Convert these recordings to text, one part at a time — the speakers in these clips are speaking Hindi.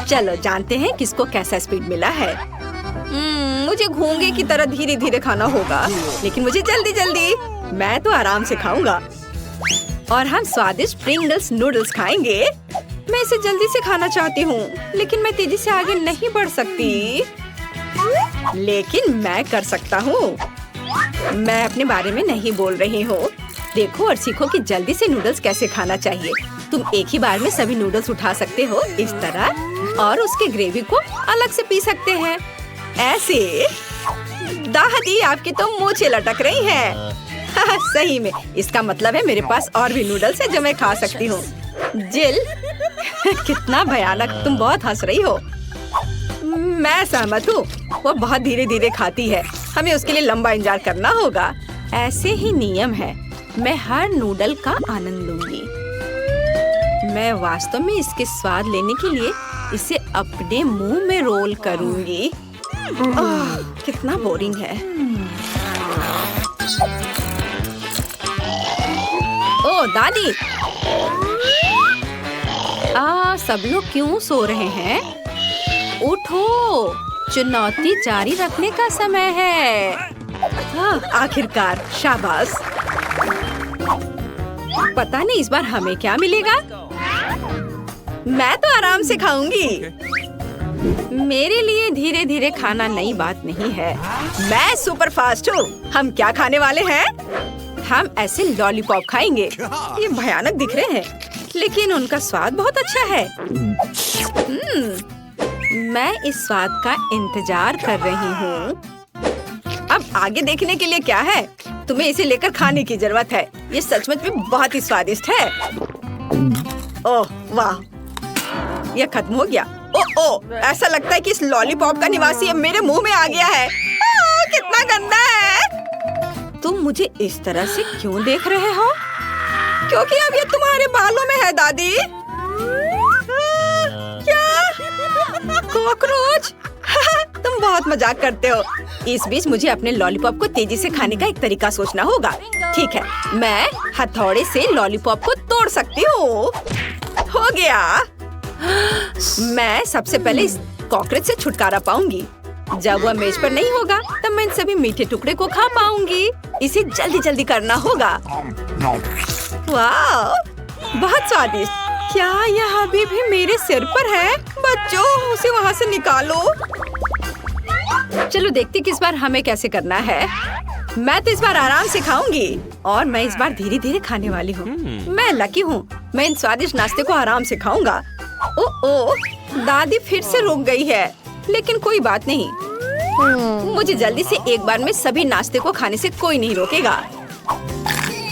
चलो जानते हैं किसको कैसा स्पीड मिला है। मुझे घोंगे की तरह धीरे धीरे खाना होगा, लेकिन मुझे जल्दी जल्दी। मैं तो आराम से खाऊंगा और हम स्वादिष्ट प्रिंगल्स नूडल्स खाएंगे। मैं इसे जल्दी से खाना चाहती हूँ, लेकिन मैं तेजी से आगे नहीं बढ़ सकती। लेकिन मैं कर सकता हूँ। मैं अपने बारे में नहीं बोल रही हूँ। देखो और सीखो कि जल्दी से नूडल्स कैसे खाना चाहिए। तुम एक ही बार में सभी नूडल्स उठा सकते हो इस तरह, और उसके ग्रेवी को अलग से पी सकते हैं ऐसे। दादी आपकी तो मूंछें लटक रही हैं। सही में, इसका मतलब है मेरे पास और भी नूडल्स है जो मैं खा सकती हूँ। जिल कितना भयानक, तुम बहुत हंस रही हो। मैं सहमत हूँ। वो बहुत धीरे धीरे खाती है, हमें उसके लिए लंबा इंतजार करना होगा। ऐसे ही नियम है। मैं हर नूडल का आनंद लूंगी। मैं वास्तव में इसके स्वाद लेने के लिए इसे अपने मुंह में रोल करूंगी। कितना बोरिंग है। ओ दादी, सब लोग क्यों सो रहे हैं? उठो, चुनौती जारी रखने का समय है। आखिरकार, शाबाश। पता नहीं इस बार हमें क्या मिलेगा। मैं तो आराम से खाऊंगी। मेरे लिए धीरे धीरे खाना नई बात नहीं है। मैं सुपर फास्ट हूँ। हम क्या खाने वाले हैं? हम ऐसे लॉलीपॉप खाएंगे। ये भयानक दिख रहे हैं, लेकिन उनका स्वाद बहुत अच्छा है। मैं इस स्वाद का इंतजार कर रही हूँ। अब आगे देखने के लिए क्या है? तुम्हें इसे लेकर खाने की जरूरत है। ये सचमुच में बहुत ही स्वादिष्ट है। ओह वाह, यह खत्म हो गया। ओह, ऐसा लगता है कि इस लॉलीपॉप का निवासी अब मेरे मुंह में आ गया है। कितना गंदा है। तुम मुझे इस तरह से क्यों देख रहे हो? क्योंकि अब ये तुम्हारे बालों में है दादी। क्या? कॉकरोच? तुम बहुत मजाक करते हो। इस बीच मुझे अपने लॉलीपॉप को तेजी से खाने का एक तरीका सोचना होगा। ठीक है, मैं हथौड़े से लॉलीपॉप को तोड़ सकती हूँ। हो गया। मैं सबसे पहले इस कॉकरोच से छुटकारा पाऊंगी। जब वह मेज पर नहीं होगा, तब मैं इन सभी मीठे टुकड़े को खा पाऊंगी। इसे जल्दी जल्दी करना होगा। वाह, बहुत स्वादिष्ट। क्या यह अभी भी मेरे सिर पर है? बच्चों, उसे वहाँ से निकालो। चलो देखते किस बार हमें कैसे करना है। मैं तो इस बार आराम से खाऊंगी, और मैं इस बार धीरे धीरे खाने वाली हूँ। मैं लकी हूँ। मैं इन स्वादिष्ट नाश्ते को आराम से खाऊंगा। ओह, दादी फिर से रुक गई है, लेकिन कोई बात नहीं। मुझे जल्दी से एक बार में सभी नाश्ते को खाने से कोई नहीं रोकेगा।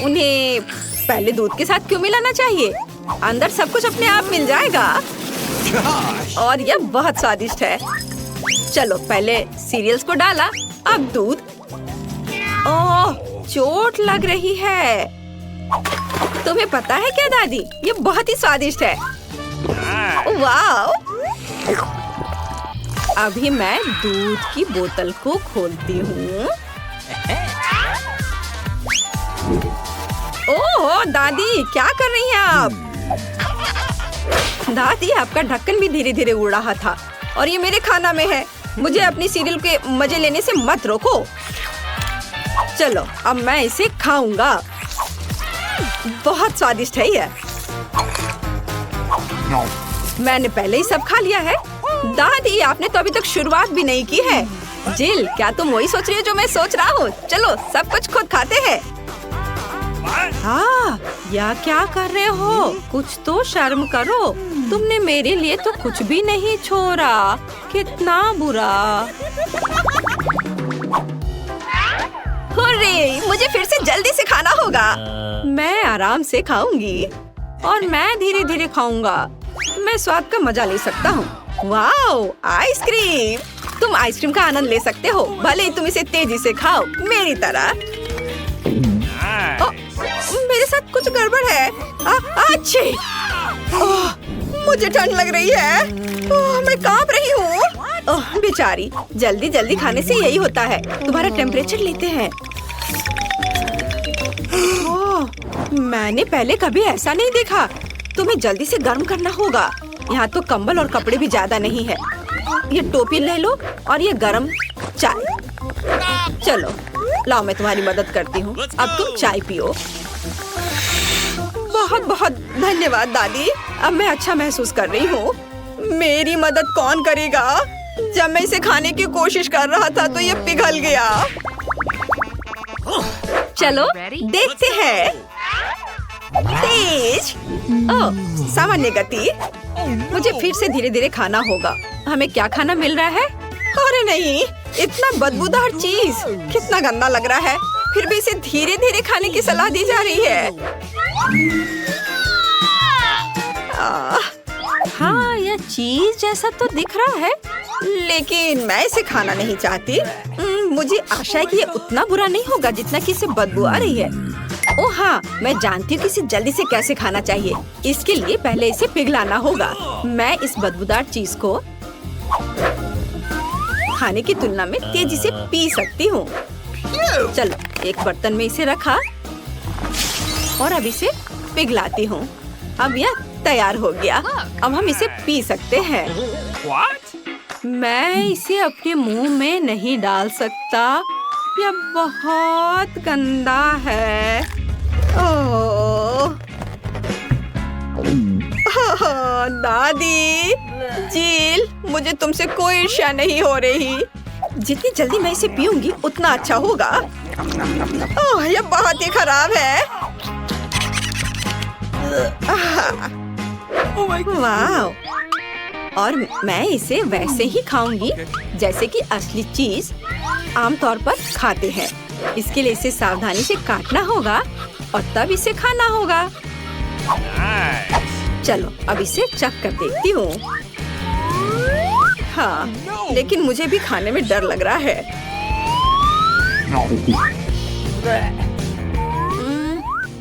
उन्हें पहले दूध के साथ क्यों मिलाना चाहिए? अंदर सब कुछ अपने आप मिल जाएगा। और यह बहुत स्वादिष्ट है। चलो पहले सीरियल्स को डाला, अब दूध। ओह, चोट लग रही है। तुम्हें पता है क्या दादी, ये बहुत ही स्वादिष्ट है। वाह! अभी मैं दूध की बोतल को खोलती हूँ। ओह दादी, क्या कर रही हैं आप? दादी, आपका ढक्कन भी धीरे धीरे उड़ रहा था, और ये मेरे खाना में है। मुझे अपनी सीरियल के मजे लेने से मत रोको। चलो अब मैं इसे खाऊंगा। बहुत स्वादिष्ट है ये। मैंने पहले ही सब खा लिया है। दादी, आपने तो अभी तक शुरुआत भी नहीं की है। जिल, क्या तुम वही सोच रही हो जो मैं सोच रहा हूँ? चलो सब कुछ खुद खाते हैं। हाँ, या क्या कर रहे हो? कुछ तो शर्म करो। तुमने मेरे लिए तो कुछ भी नहीं छोड़ा। कितना बुरा। हुर्रे, मुझे फिर से जल्दी से खाना होगा। मैं आराम से खाऊंगी, और मैं धीरे धीरे खाऊंगा। मैं स्वाद का मजा ले सकता हूँ। Wow, ice cream! तुम आइसक्रीम का आनंद ले सकते हो, भले ही तुम इसे तेजी से खाओ, मेरी तरह। मेरे साथ कुछ गड़बड़ है। अच्छी! मुझे ठंड लग रही है। मैं कांप रही हूँ। बेचारी, जल्दी जल्दी खाने से यही होता है। तुम्हारा टेम्परेचर लेते हैं। मैंने पहले कभी ऐसा नहीं देखा। तुम्हें जल्दी से गर्म करना होगा। यहाँ तो कंबल और कपड़े भी ज्यादा नहीं है। ये टोपी ले लो और ये गरम चाय। चलो लाओ, मैं तुम्हारी मदद करती हूँ। अब तुम चाय पियो। बहुत बहुत धन्यवाद दादी, अब मैं अच्छा महसूस कर रही हूँ। मेरी मदद कौन करेगा? जब मैं इसे खाने की कोशिश कर रहा था तो ये पिघल गया। चलो देखते हैं। तेज, ओह सामान्य गति। मुझे फिर से धीरे धीरे खाना होगा। हमें क्या खाना मिल रहा है? अरे नहीं, इतना बदबूदार चीज, कितना गंदा लग रहा है। फिर भी इसे धीरे धीरे खाने की सलाह दी जा रही है। हाँ, यह चीज जैसा तो दिख रहा है, लेकिन मैं इसे खाना नहीं चाहती। मुझे आशा है कि ये उतना बुरा नहीं होगा जितना कि इसे बदबू आ रही है। ओह हाँ, मैं जानती हूँ कि इसे जल्दी से कैसे खाना चाहिए। इसके लिए पहले इसे पिघलाना होगा। मैं इस बदबूदार चीज को खाने की तुलना में तेजी से पी सकती हूँ। चलो, एक बर्तन में इसे रखा और अब इसे पिघलाती हूँ। अब यह तैयार हो गया। अब हम इसे पी सकते हैं। मैं इसे अपने मुंह में नहीं डाल सकता, यह बहुत गंदा है। ओह दादी, जील, मुझे तुमसे कोई ईर्ष्या नहीं हो रही। जितनी जल्दी मैं इसे पीऊंगी उतना अच्छा होगा। ओह, यह बहुत ही खराब है। वाह! और मैं इसे वैसे ही खाऊंगी जैसे कि असली चीज आमतौर पर खाते हैं। इसके लिए इसे सावधानी से काटना होगा और तब इसे खाना होगा। चलो, अब इसे चख कर देखती हूँ। हाँ, लेकिन मुझे भी खाने में डर लग रहा है।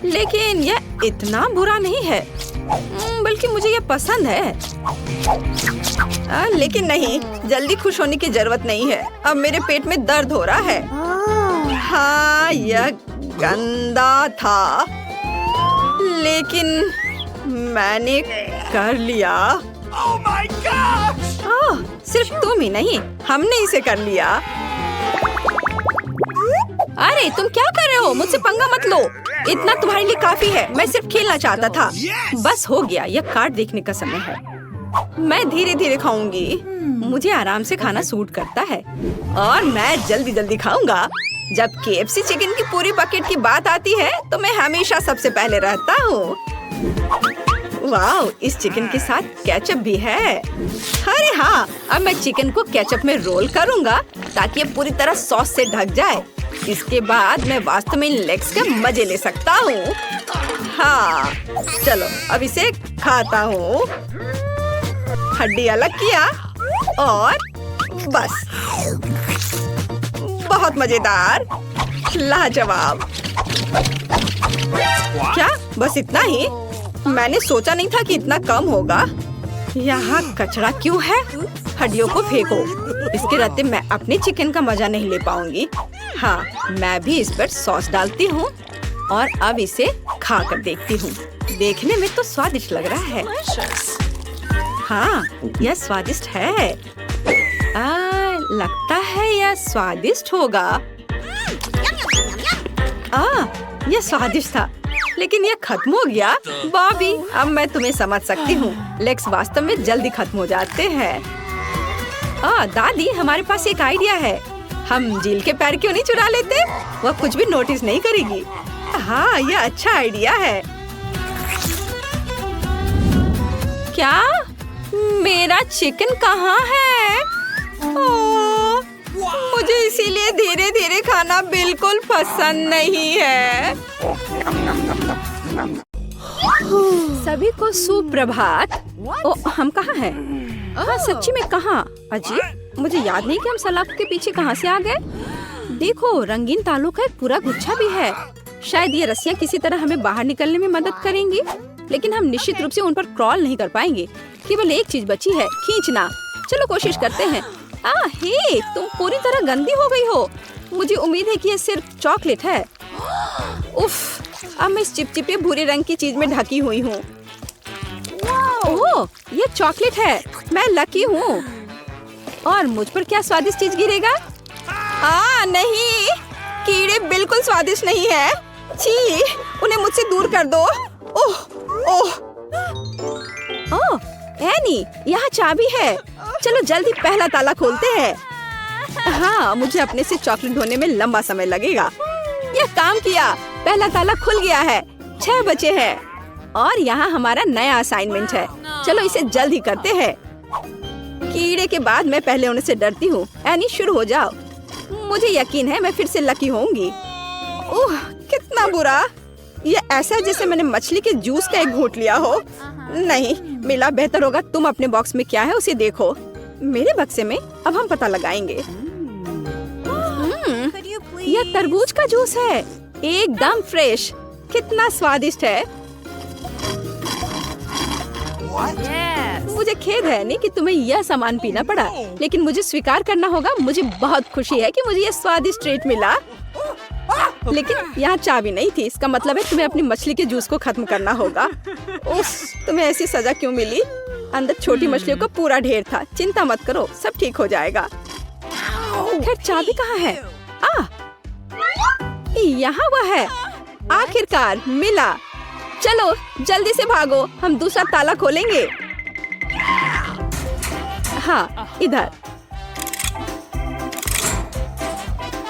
लेकिन यह इतना बुरा नहीं है, बल्कि मुझे यह पसंद है। लेकिन नहीं, जल्दी खुश होने की जरूरत नहीं है। अब मेरे पेट में दर्द हो रहा है। हाँ, यह गंदा था, लेकिन मैंने कर लिया। ओह, सिर्फ तुम ही नहीं, हमने इसे कर लिया। अरे तुम क्या कर रहे हो? मुझसे पंगा मत लो। इतना तुम्हारे लिए काफी है। मैं सिर्फ खेलना चाहता था। बस हो गया, यह कार्ड देखने का समय है। मैं धीरे धीरे खाऊंगी। मुझे आराम से खाना सूट करता है और मैं जल्दी जल्दी खाऊंगा। जब KFC चिकन की पूरी बकेट की बात आती है तो मैं हमेशा सबसे पहले रहता हूँ। वाह, इस चिकन के साथ केचप भी है। अरे हाँ, अब मैं चिकन को केचप में रोल करूँगा ताकि ये पूरी तरह सॉस से ढक जाए। इसके बाद मैं वास्तव में इन लेग्स के मजे ले सकता हूँ। हाँ, चलो अब इसे खाता हूँ। हड्डी अलग किया और बस। बहुत मजेदार, लाजवाब। क्या बस इतना ही? मैंने सोचा नहीं था कि इतना कम होगा। यहाँ कचरा क्यों है? हड्डियों को फेंको। इसके रहते मैं अपने चिकन का मजा नहीं ले पाऊंगी। हाँ, मैं भी इस पर सॉस डालती हूँ और अब इसे खा कर देखती हूँ। देखने में तो स्वादिष्ट लग रहा है। हाँ, यह स्वादिष्ट है। लगता है यह स्वादिष्ट होगा। यह स्वादिष्ट था, लेकिन यह खत्म हो गया। बॉबी, अब मैं तुम्हें समझ सकती हूँ। लेग्स वास्तव में जल्दी खत्म हो जाते हैं। दादी, हमारे पास एक आइडिया है। हम जील के पैर क्यों नहीं चुरा लेते? वह कुछ भी नोटिस नहीं करेगी। हाँ, यह अच्छा आइडिया है। क्या? मेरा चिकन कहाँ है? ओह, मुझे इसीलिए धीरे धीरे खाना बिल्कुल पसंद नहीं है। सभी को सुप्रभात। ओ, हम कहाँ हैं? हाँ, सच्ची में कहाँ? अजीब, मुझे याद नहीं कि हम सलाब के पीछे कहाँ से आ गए। देखो, रंगीन तालों का एक पूरा गुच्छा भी है। शायद ये रस्सियाँ किसी तरह हमें बाहर निकलने में मदद करेंगी, लेकिन हम निश्चित रूप से उन पर क्रॉल नहीं कर पाएंगे। केवल एक चीज बची है, खींचना। चलो कोशिश करते हैं। हे, तुम पूरी तरह गंदी हो गई हो। मुझे उम्मीद है कि ये सिर्फ चॉकलेट है। उफ, अब मैं इस चिपचिपे भूरे रंग की चीज में ढकी हुई हूँ। ओह, ये चॉकलेट है। मैं लकी हूँ। और मुझ पर क्या स्वादिष्ट चीज गिरेगा? नहीं, कीड़े बिल्कुल स्वादिष्ट नहीं है। छी, उन्हें मुझसे दूर कर दो। ओह ओह ओह, एनी, यहाँ चाबी है। चलो जल्दी पहला ताला खोलते हैं। हाँ, मुझे अपने से चॉकलेट ढूंढने में लंबा समय लगेगा। यह काम किया, पहला ताला खुल गया है। 6 बचे हैं और यहाँ हमारा नया असाइनमेंट है। चलो इसे जल्दी करते हैं। कीड़े के बाद मैं पहले उन्हें से डरती हूँ। एनी, शुरू हो जाओ। मुझे यकीन है मैं फिर से लकी होंगी। ओह, कितना बुरा। ये ऐसा है जैसे मैंने मछली के जूस का एक घूंट लिया हो। नहीं मिला, बेहतर होगा तुम अपने बॉक्स में क्या है उसे देखो। मेरे बक्से में अब हम पता लगाएंगे। यह तरबूज का जूस है, एकदम फ्रेश। कितना स्वादिष्ट है। मुझे खेद है नहीं कि तुम्हें यह सामान पीना पड़ा, लेकिन मुझे स्वीकार करना होगा, मुझे बहुत खुशी है कि मुझे यह स्वादिष्ट ट्रीट मिला। लेकिन यहाँ चाबी नहीं थी। इसका मतलब है तुम्हें अपनी मछली के जूस को खत्म करना होगा। उस, तुम्हें ऐसी सजा क्यों मिली? अंदर छोटी मछलियों का पूरा ढेर था। चिंता मत करो, सब ठीक हो जाएगा। खैर, चाबी कहाँ है? यहाँ वह है। आखिरकार मिला। चलो जल्दी से भागो, हम दूसरा ताला खोलेंगे। हाँ, इधर।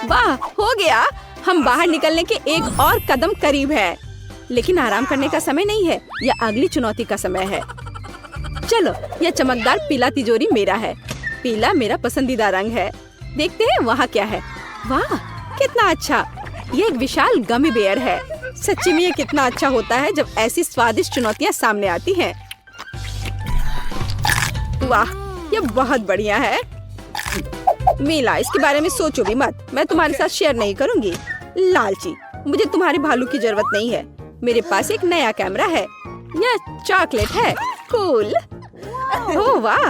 वाह, हो गया। हम बाहर निकलने के एक और कदम करीब है। लेकिन आराम करने का समय नहीं है, यह अगली चुनौती का समय है। चलो, यह चमकदार पीला तिजोरी मेरा है। पीला मेरा पसंदीदा रंग है। देखते हैं वहाँ क्या है। वाह, कितना अच्छा। ये एक विशाल गमी बेयर है। सच्ची में ये कितना अच्छा होता है जब ऐसी स्वादिष्ट चुनौतियाँ सामने आती हैं। वाह, ये बहुत बढ़िया है। मीला, इसके बारे में सोचो भी मत। मैं तुम्हारे साथ शेयर नहीं करूंगी। लालची, मुझे तुम्हारे भालू की जरूरत नहीं है। मेरे पास एक नया कैमरा है। यह चॉकलेट है। कूल। ओह वाह,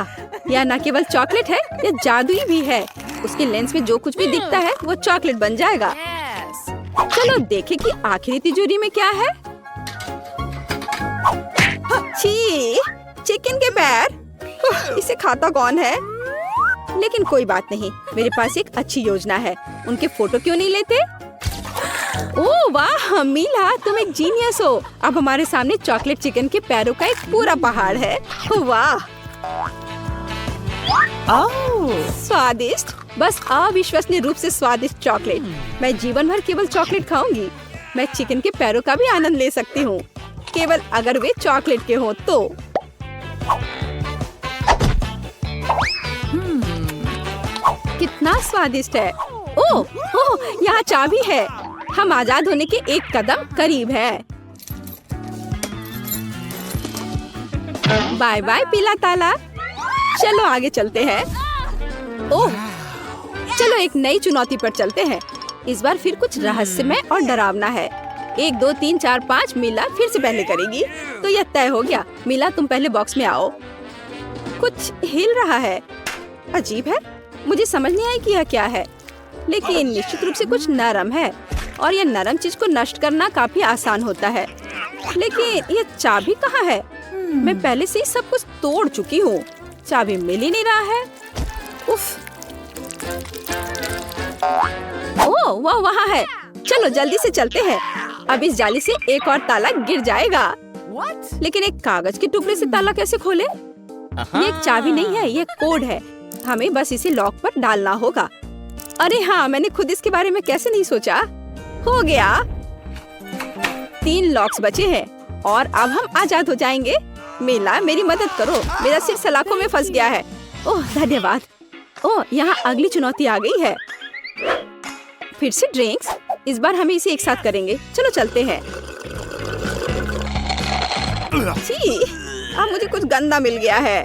यह न केवल चॉकलेट है, यह जादुई भी है। उसके लेंस में जो कुछ भी दिखता है वो चॉकलेट बन जाएगा। चलो देखें कि आखिरी तिजोरी में क्या है। छी, चिकन के पैर। इसे खाता कौन है? लेकिन कोई बात नहीं, मेरे पास एक अच्छी योजना है। उनके फोटो क्यों नहीं लेते? ओह वाह मीला, तुम एक जीनियस हो। अब हमारे सामने चॉकलेट चिकन के पैरों का एक पूरा पहाड़ है। वाह, स्वादिष्ट, बस अविश्वसनीय रूप से स्वादिष्ट चॉकलेट। मैं जीवन भर केवल चॉकलेट खाऊंगी। मैं चिकन के पैरों का भी आनंद ले सकती हूँ, केवल अगर वे चॉकलेट के हों तो। कितना स्वादिष्ट है। ओह, यहाँ चाबी है। हम आजाद होने के एक कदम करीब है। बाय बाय पीला ताला। चलो आगे चलते हैं। ओह, चलो एक नई चुनौती पर चलते हैं। इस बार फिर कुछ रहस्यमय और डरावना है। 1 2 3 4 5 मीला फिर से पहले करेगी, तो यह तय हो गया। मीला, तुम पहले बॉक्स में आओ। कुछ हिल रहा है। अजीब है, मुझे समझ नहीं आई कि यह क्या है, लेकिन निश्चित रूप से कुछ नरम है और यह नरम चीज को नष्ट करना काफी आसान होता है। लेकिन यह चाबी कहाँ है? मैं पहले से ही सब कुछ तोड़ चुकी हूँ। चाबी मिल ही नहीं रहा है। उफ। ओह, वह वहाँ है। चलो जल्दी से चलते हैं। अब इस जाली से एक और ताला गिर जाएगा। लेकिन एक कागज के टुकड़े से ताला कैसे खोले? ये एक चाबी नहीं है, ये कोड है। हमें बस इसे लॉक पर डालना होगा। अरे हाँ, मैंने खुद इसके बारे में कैसे नहीं सोचा। हो गया। 3 लॉक्स बचे हैं और अब हम आजाद हो जाएंगे। मीला, मेरी मदद करो, मेरा सिर सलाखों में फंस गया है। ओह धन्यवाद। ओह, यहाँ अगली चुनौती आ गई है। फिर से ड्रिंक्स। इस बार हमें इसे एक साथ करेंगे। चलो चलते हैं। छी, अब मुझे कुछ गंदा मिल गया है।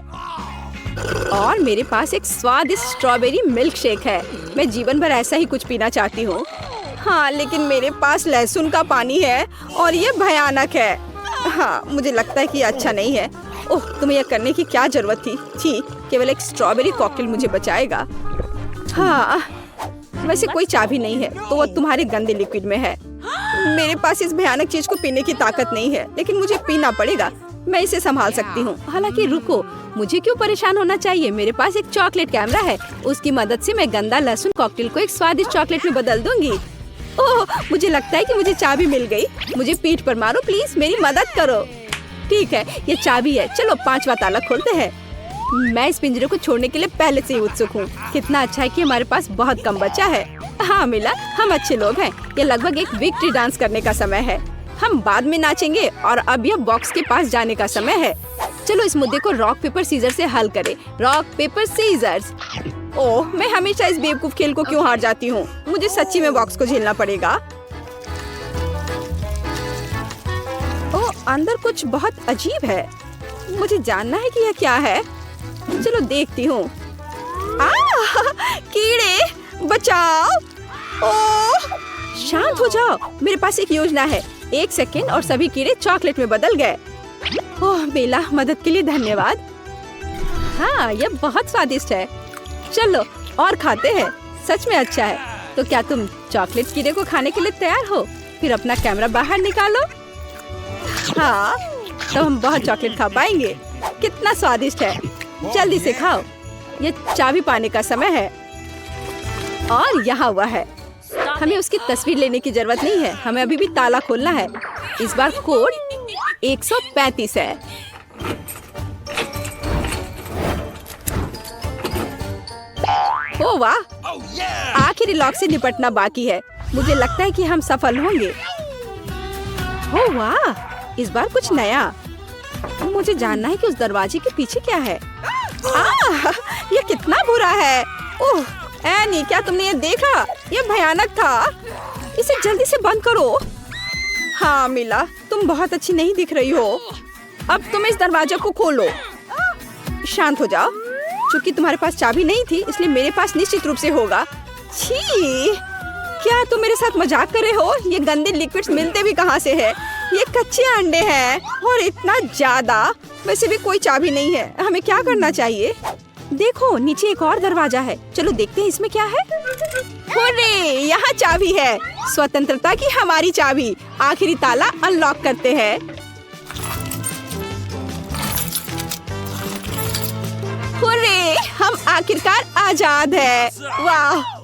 और मेरे पास एक स्वादिष्ट स्ट्रॉबेरी मिल्क शेक है। मैं जीवन भर ऐसा ही कुछ पीना चाहती हूँ। हाँ, लेकिन मेरे पास लहसुन का पानी है और ये भयानक है। हाँ, मुझे लगता है कि ये अच्छा नहीं है। ओह, तुम्हें यह करने की क्या जरूरत थी? छी, केवल एक स्ट्रॉबेरी कॉकटेल मुझे बचाएगा। हाँ, वैसे कोई चाबी नहीं है, तो वो तुम्हारे गंदे लिक्विड में है। मेरे पास इस भयानक चीज को पीने की ताकत नहीं है, लेकिन मुझे पीना पड़ेगा। मैं इसे संभाल सकती हूँ। हालांकि रुको, मुझे क्यों परेशान होना चाहिए? मेरे पास एक चॉकलेट कैमरा है, उसकी मदद से मैं गंदा लहसुन कॉकटेल को एक स्वादिष्ट चॉकलेट में बदल दूंगी। ओह, मुझे लगता है कि मुझे चाबी मिल गई। मुझे पीठ पर मारो प्लीज, मेरी मदद करो। ठीक है, ये चाबी है। चलो 5वां ताला खोलते हैं। मैं इस पिंजरे को छोड़ने के लिए पहले से ही उत्सुक हूँ। कितना अच्छा है कि हमारे पास बहुत कम बचा है। हाँ मिला, हम अच्छे लोग हैं। ये लगभग एक विक्ट्री डांस करने का समय है। हम बाद में नाचेंगे और अब यह बॉक्स के पास जाने का समय है। चलो इस मुद्दे को रॉक पेपर सीजर से हल करें। Rock paper seizures. ओह, मैं हमेशा इस बेवकूफ खेल को क्यों हार जाती हूँ? मुझे सच्ची में बॉक्स को झेलना पड़ेगा। ओह, अंदर कुछ बहुत अजीब है। मुझे जानना है कि यह क्या है। चलो देखती हूँ। कीड़े बचाओ। ओह, शांत हो जाओ। मेरे पास एक योजना है। 1 सेकेंड और सभी कीड़े चॉकलेट में बदल गए। ओह बेला, मदद के लिए धन्यवाद। हाँ, यह बहुत स्वादिष्ट है। चलो और खाते हैं। सच में अच्छा है। तो क्या तुम चॉकलेट कीड़े को खाने के लिए तैयार हो? फिर अपना कैमरा बाहर निकालो। हाँ, तो हम बहुत चॉकलेट खा पाएंगे। कितना स्वादिष्ट है। जल्दी से खाओ। ये चाबी पाने का समय है। और यहाँ हुआ है। हमें उसकी तस्वीर लेने की जरूरत नहीं है। हमें अभी भी ताला खोलना है। इस बार कोड 135 है। ओह वाह, आखिरी लॉक से निपटना बाकी है। मुझे लगता है कि हम सफल होंगे। ओह वाह, इस बार कुछ नया। मुझे जानना है कि उस दरवाजे के पीछे क्या है। ये कितना बुरा है। ओह एनी, क्या तुमने ये देखा? ये भयानक था। इसे जल्दी से बंद करो। हाँ मिला, तुम बहुत अच्छी नहीं दिख रही हो। अब तुम इस दरवाजे को खोलो। शांत हो जाओ। चूंकि तुम्हारे पास चाबी नहीं थी, इसलिए मेरे पास निश्चित रूप से होगा। छी, क्या तुम मेरे साथ मजाक कर रहे हो? ये गंदे लिक्विड्स मिलते भी कहाँ से है? ये कच्चे अंडे हैं और इतना ज्यादा। वैसे भी कोई चाबी नहीं है। हमें क्या करना चाहिए? देखो, नीचे एक और दरवाजा है। चलो देखते हैं इसमें क्या है। हुर्रे, यहाँ चाबी है। स्वतंत्रता की हमारी चाबी। आखिरी ताला अनलॉक करते हैं। हुर्रे, हम आखिरकार आजाद हैं। वाह।